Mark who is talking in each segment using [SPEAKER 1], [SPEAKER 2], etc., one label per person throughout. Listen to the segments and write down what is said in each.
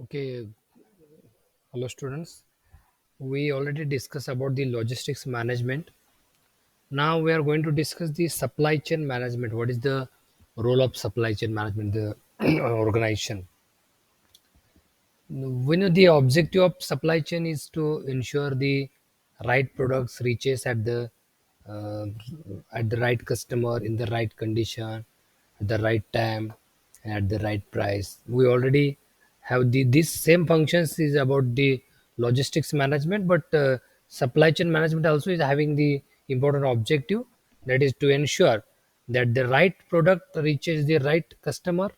[SPEAKER 1] Okay, hello students. We already discussed about the logistics management. Now we are going to discuss the supply chain management. What is the role of supply chain management, the organization? We know the objective of supply chain is to ensure the right products reaches uh, at the right customer in the right condition, at the right time, and at the right price. We already have these same functions is about the logistics management, but supply chain management also is having the important objective, that is to ensure that the right product reaches the right customer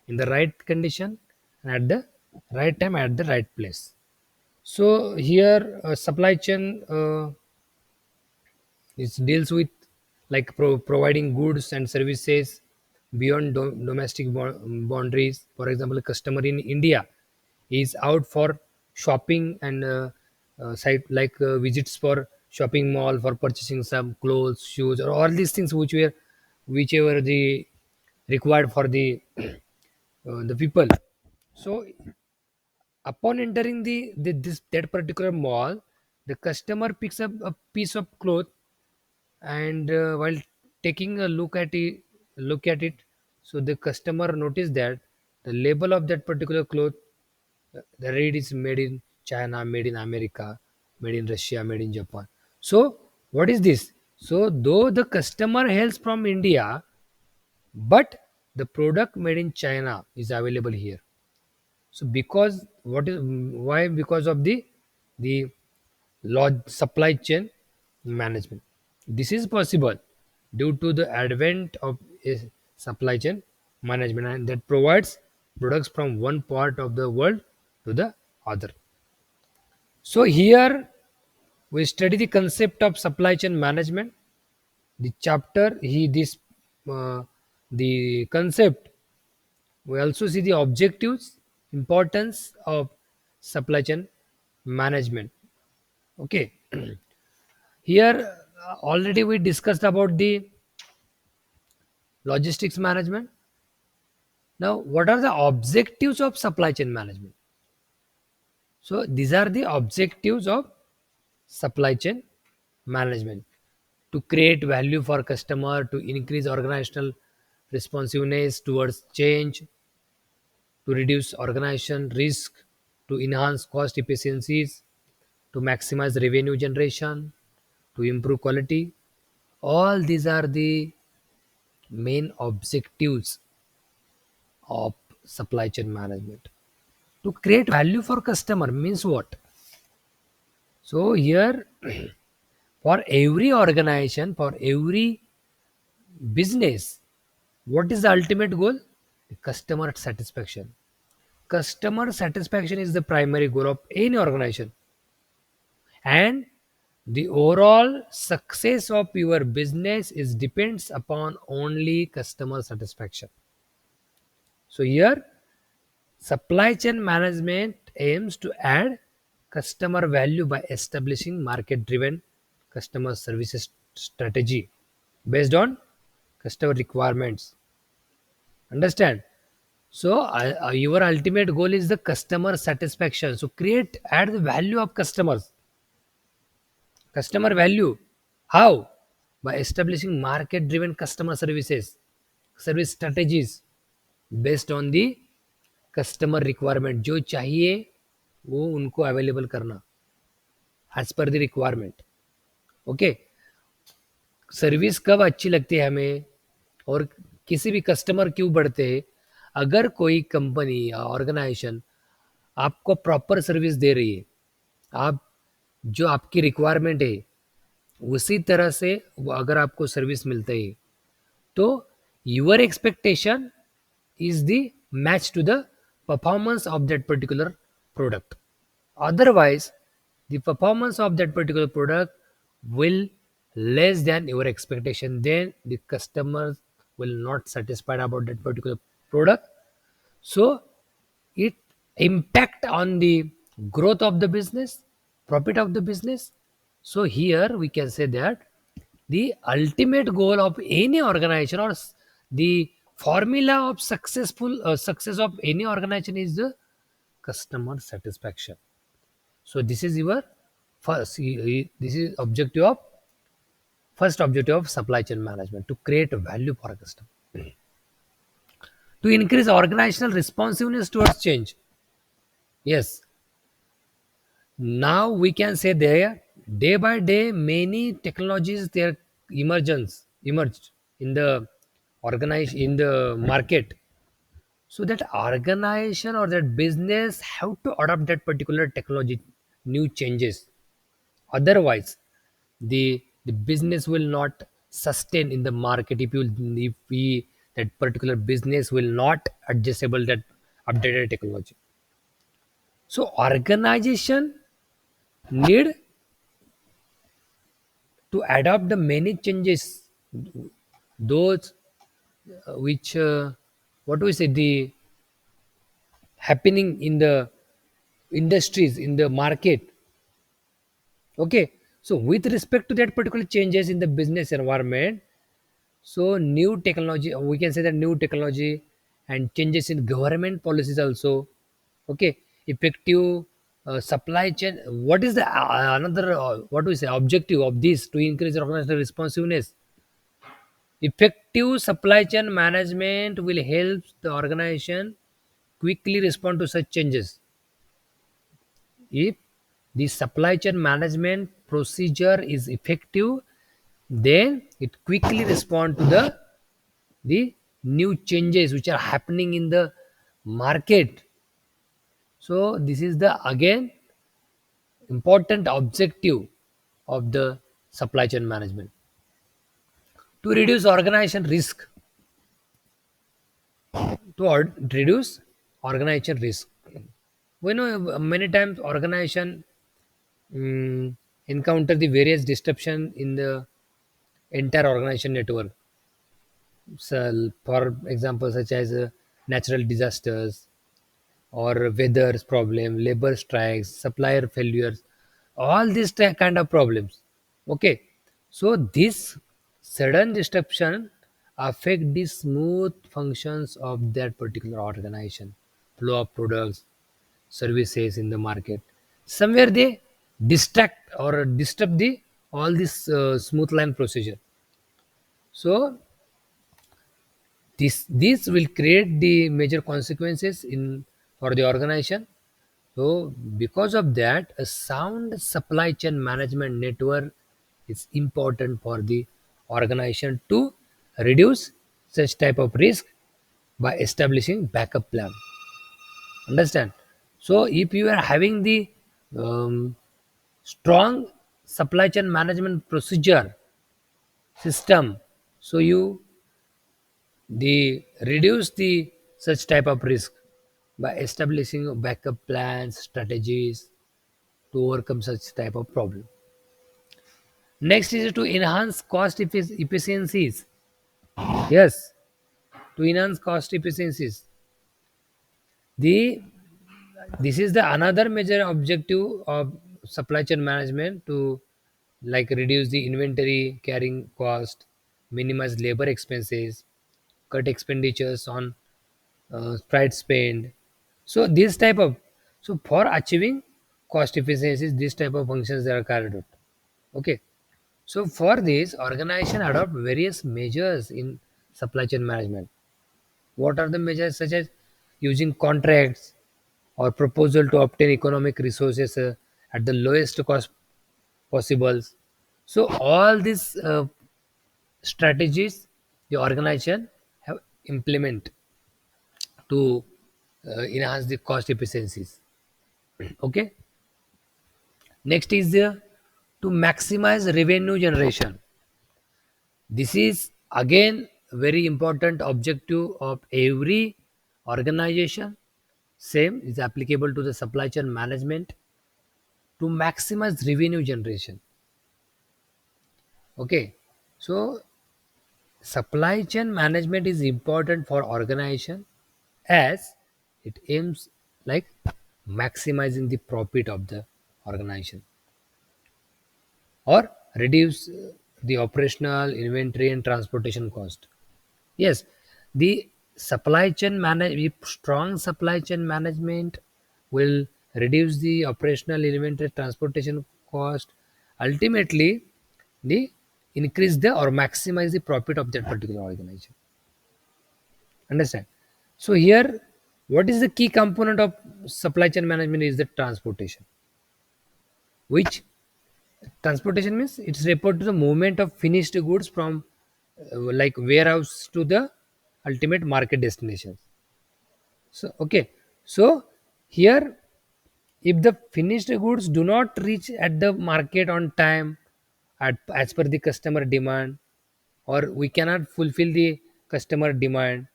[SPEAKER 1] in the right condition and at the right time at the right place. So here supply chain it deals with like providing goods and services beyond domestic boundaries. For example, a customer in India is out for shopping and site like visits for shopping mall for purchasing some clothes, shoes, or all these things whichever the required for the people. So upon entering that particular mall, the customer picks up a piece of cloth, and while taking a look at it, so the customer noticed that the label of that particular cloth, the read is made in China, made in America, made in Russia, made in Japan. So what is this? So though the customer hails from India, but the product made in China is available here. So because what is why? Because of the supply chain management. This is possible due to the advent of a supply chain management, and that provides products from one part of the world to the other. So here we study the concept of supply chain management. The chapter he this the concept. We also see the objectives, importance of supply chain management. Okay, here already we discussed about the logistics management. Now, what are the objectives of supply chain management? So, these are the objectives of supply chain management: to create value for customer, to increase organizational responsiveness towards change, to reduce organization risk, to enhance cost efficiencies, to maximize revenue generation, to improve quality. All these are the main objectives of supply chain management. To create value for customer means what? So here for every organization, for every business, what is the ultimate goal? The customer satisfaction. Customer satisfaction is the primary goal of any organization, and the overall success of your business is depends upon only customer satisfaction. So here supply chain management aims to add customer value by establishing market driven customer services strategy based on customer requirements. Understand? So your ultimate goal is the customer satisfaction. So add the value of customers, customer value. How? By establishing market driven customer service strategies based on the customer requirement जो चाहिए वो उनको available करना as per the requirement. Okay, service कब अच्छी लगती है हमें और किसी भी कस्टमर क्यों बढ़ते हैं? अगर कोई कंपनी या ऑर्गेनाइजेशन आपको प्रॉपर सर्विस दे रही है, आप जो आपकी रिक्वायरमेंट है उसी तरह से वो अगर आपको सर्विस मिलता है, तो your expectation is the match to the performance of that particular product. Otherwise the performance of that particular product will less than your expectation, then the customers will not satisfied about that particular product. So it impact on the growth of the business, profit of the business. So here we can say that the ultimate goal of any organization, or the formula of success of any organization is the customer satisfaction. So this is your first, this is objective of supply chain management, to create value for a customer, to increase organizational responsiveness towards change. Yes, now we can say there, day by day many technologies their emerged in the in the market, so that organization or that business have to adopt that particular technology, new changes. Otherwise the business will not sustain in the market, if we that particular business will not adjustable that updated technology. So organization need to adopt the many changes, those which what do we say, the happening in the industries, in the market. Okay, so with respect to that particular changes in the business environment, so new technology, we can say that new technology and changes in government policies also. Okay, effective supply chain. What is the another what do we say objective of this, to increase organizational responsiveness? Effective supply chain management will help the organization quickly respond to such changes. If the supply chain management procedure is effective, then it quickly respond to the new changes which are happening in the market. So this is the again important objective of the supply chain management, to reduce organization risk, reduce organization risk. We know many times organization encounter the various disruption in the entire organization network. So, for example, such as natural disasters or weather problem, labor strikes, supplier failures, all these kind of problems. Okay, so this sudden disruption affect the smooth functions of that particular organization, flow of products, services in the market. Somewhere they distract or disturb the all this smooth line procedure. So this will create the major consequences in for the organization. So because of that, a sound supply chain management network is important for the organization to reduce such type of risk by establishing backup plan. Understand? So if you are having the um, strong supply chain management procedure system, so you the reduce the such type of risk by establishing backup plans, strategies to overcome such type of problem. Next is to enhance cost efficiencies. Yes, to enhance cost efficiencies. The this is the another major objective of supply chain management, to like reduce the inventory carrying cost, minimize labor expenses, cut expenditures on freight spend. So this type of, so for achieving cost efficiencies, this type of functions they are carried out. Okay, so for this, organization adopt various measures in supply chain management. What are the measures? Such as using contracts or proposal to obtain economic resources at the lowest cost possible. So all these strategies the organization have implement to enhance the cost efficiencies. Okay. Next is to maximize revenue generation. This is again very important objective of every organization. Same is applicable to the supply chain management, to maximize revenue generation. Okay, so supply chain management is important for organization, as it aims like maximizing the profit of the organization, or reduce the operational, inventory and transportation cost. Yes, the supply chain manage strong supply chain management will reduce the operational elevated transportation cost, ultimately the increase the or maximize the profit of that particular organization. Understand? So here, what is the key component of supply chain management is the transportation, which transportation means it's referred to the movement of finished goods from like warehouse to the ultimate market destination. So okay, so here, if the finished goods do not reach at the market on time as per the customer demand, or we cannot fulfill the customer demand,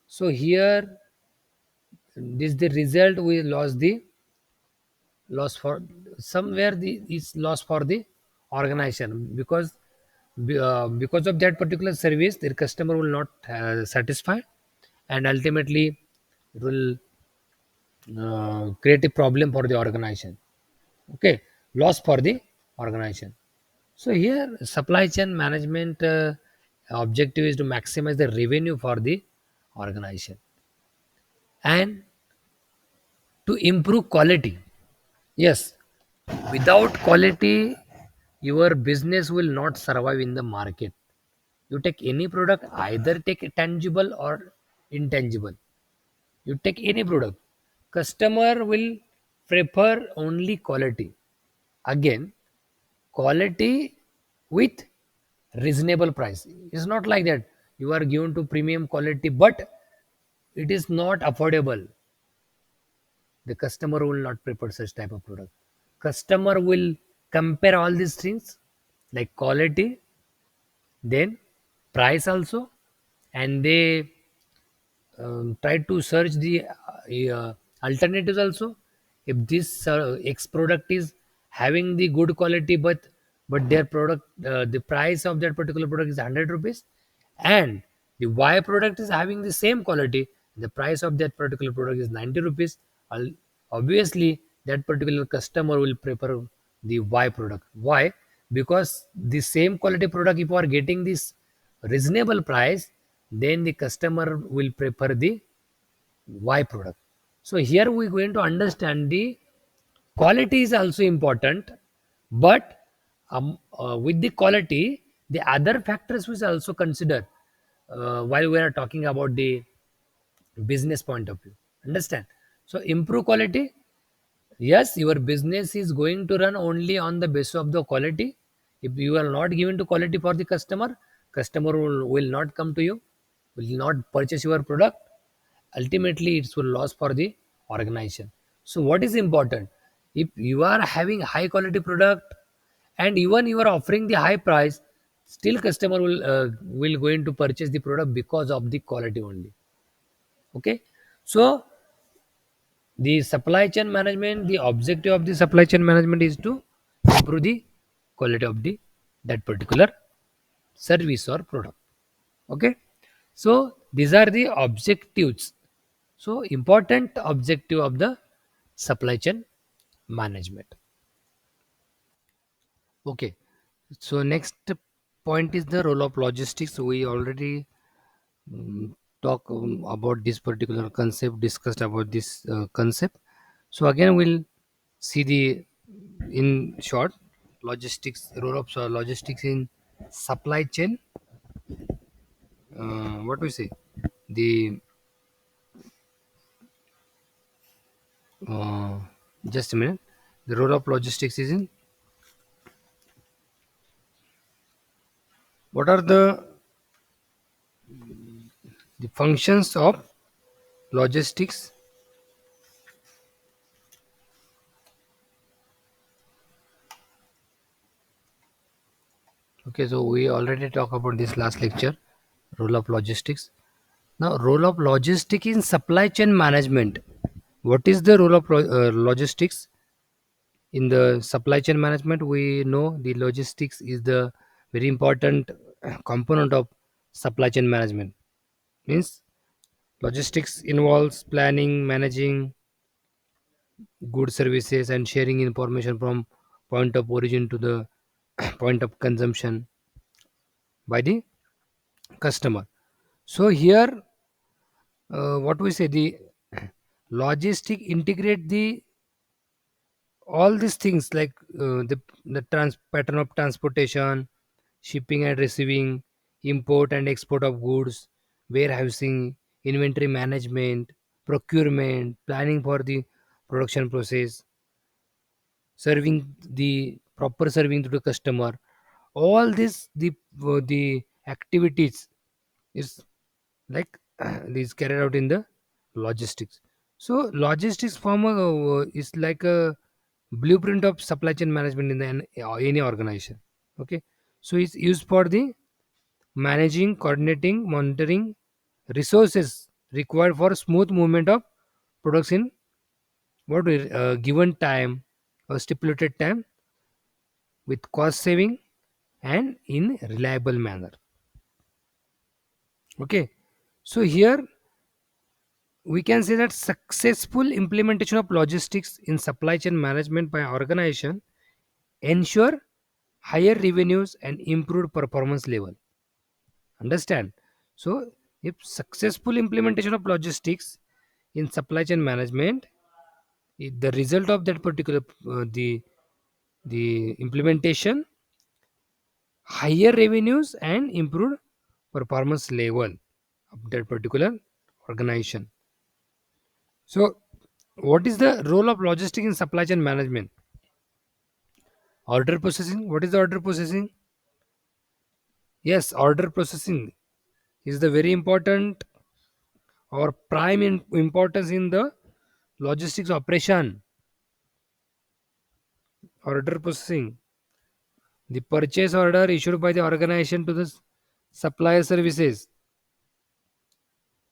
[SPEAKER 1] so here this the result, we lost the loss for somewhere, the is loss for the organization, because because of that particular service their customer will not satisfy, and ultimately it will create a problem for the organization. Okay, loss for the organization. So here supply chain management objective is to maximize the revenue for the organization and to improve quality. Yes, without quality, your business will not survive in the market. You take any product, either take tangible or intangible. You take any product, customer will prefer only quality. Again, quality with reasonable price. It's not like that you are given to premium quality, but it is not affordable. The customer will not prefer such type of product. Customer will compare all these things like quality, then price also, and they try to search the alternatives also. If this X product is having the good quality, but their product, the price of that particular product is 100 rupees, and the Y product is having the same quality, the price of that particular product is 90 rupees, obviously that particular customer will prefer the Y product. Why? Because the same quality product, if you are getting this reasonable price, then the customer will prefer the Y product. So here we're going to understand the quality is also important, but with the quality, the other factors we also consider while we are talking about the business point of view. Understand? So improve quality. Yes, your business is going to run only on the basis of the quality. If you are not given to quality for the customer, customer will not come to you, will not purchase your product. Ultimately, it's will loss for the organization. So what is important? If you are having high quality product and even you are offering the high price, still customer will going to purchase the product because of the quality only. Okay, so the supply chain management, the objective of the supply chain management is to improve the quality of the that particular service or product. Okay, so these are the objectives. So important objective of the supply chain management. Okay, so next point is the role of logistics. We already talk about this particular concept, discussed about this concept. So again, we'll see the in short logistics, role of logistics in supply chain. What we say, the uh, just a minute. The role of logistics is in what are the functions of logistics. Okay, so we already talked about this last lecture, role of logistics. Now, role of logistics in supply chain management. What is the role of logistics in the supply chain management? We know the logistics is the very important component of supply chain management. Means logistics involves planning, managing goods, services, and sharing information from point of origin to the point of consumption by the customer. So here, what we say, the Logistic integrate the all these things like pattern of transportation, shipping and receiving, import and export of goods, warehousing, inventory management, procurement, planning for the production process, serving the proper serving to the customer. All this the activities is like is carried out in the logistics. So logistics form is like a blueprint of supply chain management in the any organization. Okay, so it's used for the managing, coordinating, monitoring resources required for smooth movement of products in what given time or stipulated time with cost saving and in reliable manner. Okay, so here we can say that successful implementation of logistics in supply chain management by organization ensure higher revenues and improved performance level. Understand? So if successful implementation of logistics in supply chain management, the result of that particular the implementation, higher revenues and improved performance level of that particular organization. So what is the role of logistics in supply chain management? Order processing. What is the order processing? Yes, order processing is the very important or prime importance in the logistics operation. Order processing, the purchase order issued by the organization to the supplier services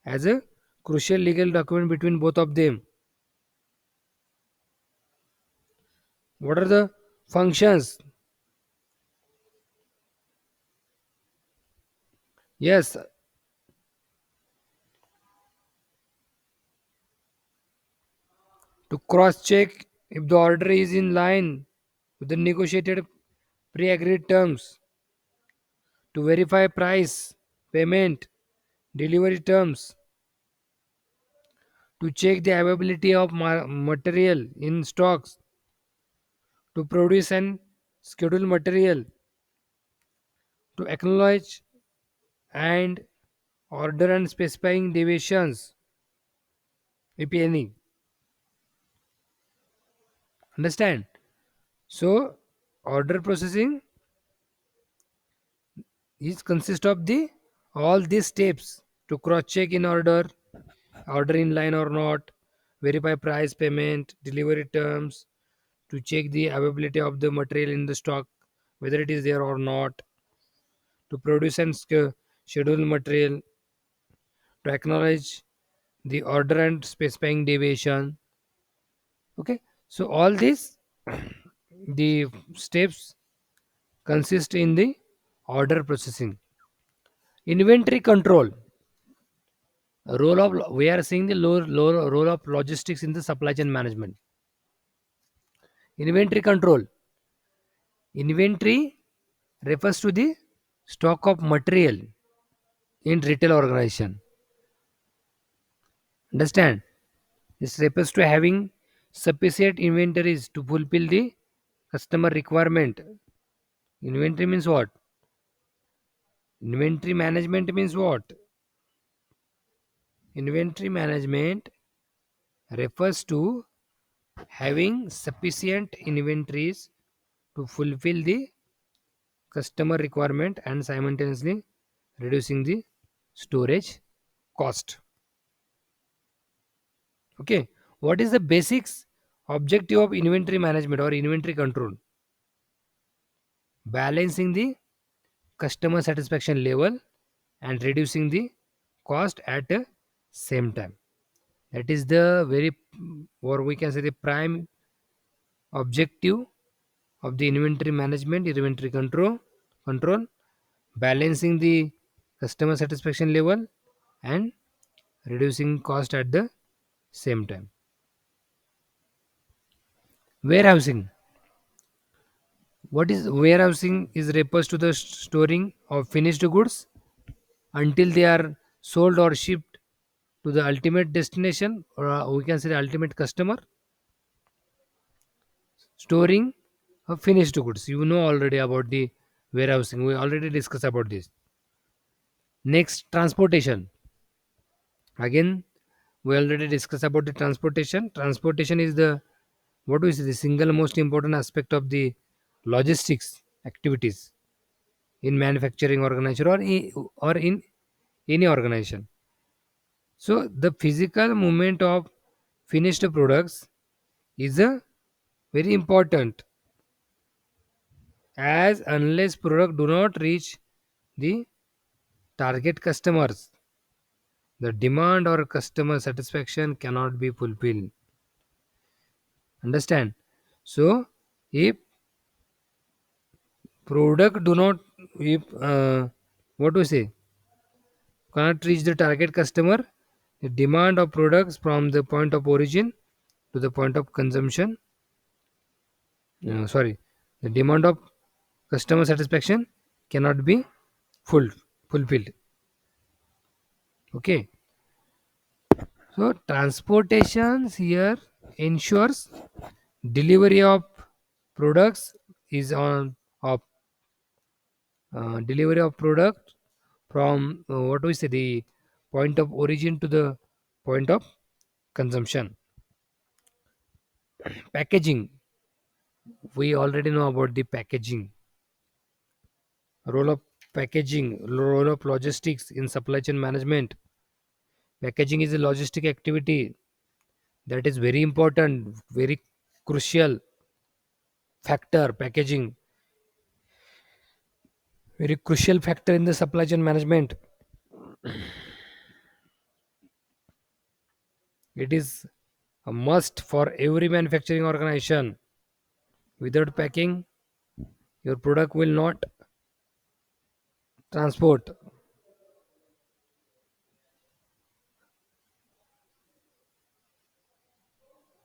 [SPEAKER 1] as a crucial legal document between both of them. What are the functions? Yes, to cross check if the order is in line with the negotiated pre-agreed terms, to verify price, payment, delivery terms, to check the availability of material in stocks, to produce and schedule material, to acknowledge and order and specifying deviations, if any. Understand? So, order processing is consist of the all these steps to cross check in order in line or not, verify price, payment, delivery terms, to check the availability of the material in the stock, whether it is there or not, to produce and schedule material, to acknowledge the order and specifying deviation. Okay, so all these the steps consist in the order processing. Inventory control, role of we are seeing the role of logistics in the supply chain management. Inventory control, inventory refers to the stock of material in retail organization. Understand? This refers to having sufficient inventories to fulfill the customer requirement. Inventory means what? Inventory management means what? Inventory management refers to having sufficient inventories to fulfill the customer requirement and simultaneously reducing the storage cost. Okay, what is the basics objective of inventory management or inventory control? Balancing the customer satisfaction level and reducing the cost at the same time. That is the very or we can say the prime objective of the inventory management, inventory control, balancing the customer satisfaction level and reducing cost at the same time. Warehousing, what is warehousing is refers to the storing of finished goods until they are sold or shipped to the ultimate destination, or we can say the ultimate customer. Storing finished goods, you know already about the warehousing, we already discussed about this. Next, transportation. Again, we already discussed about the transportation. Transportation is the, what we say, the single most important aspect of the logistics activities in manufacturing organization, or in any organization. So the physical movement of finished products is a very important, as unless product do not reach the target customers, the demand or customer satisfaction cannot be fulfilled. Understand? So if product do not, if what we say, cannot reach the target customer, the demand of products from the point of origin to the point of consumption, sorry, the demand of customer satisfaction cannot be full fulfilled. Okay, so transportations here ensures delivery of products is on of delivery of product from what we say, the point of origin to the point of consumption. Packaging, we already know about the packaging, role of packaging, role of logistics in supply chain management. Packaging is a logistic activity that is very important, very crucial factor. Packaging, very crucial factor in the supply chain management. It is a must for every manufacturing organization. Without packing, your product will not transport.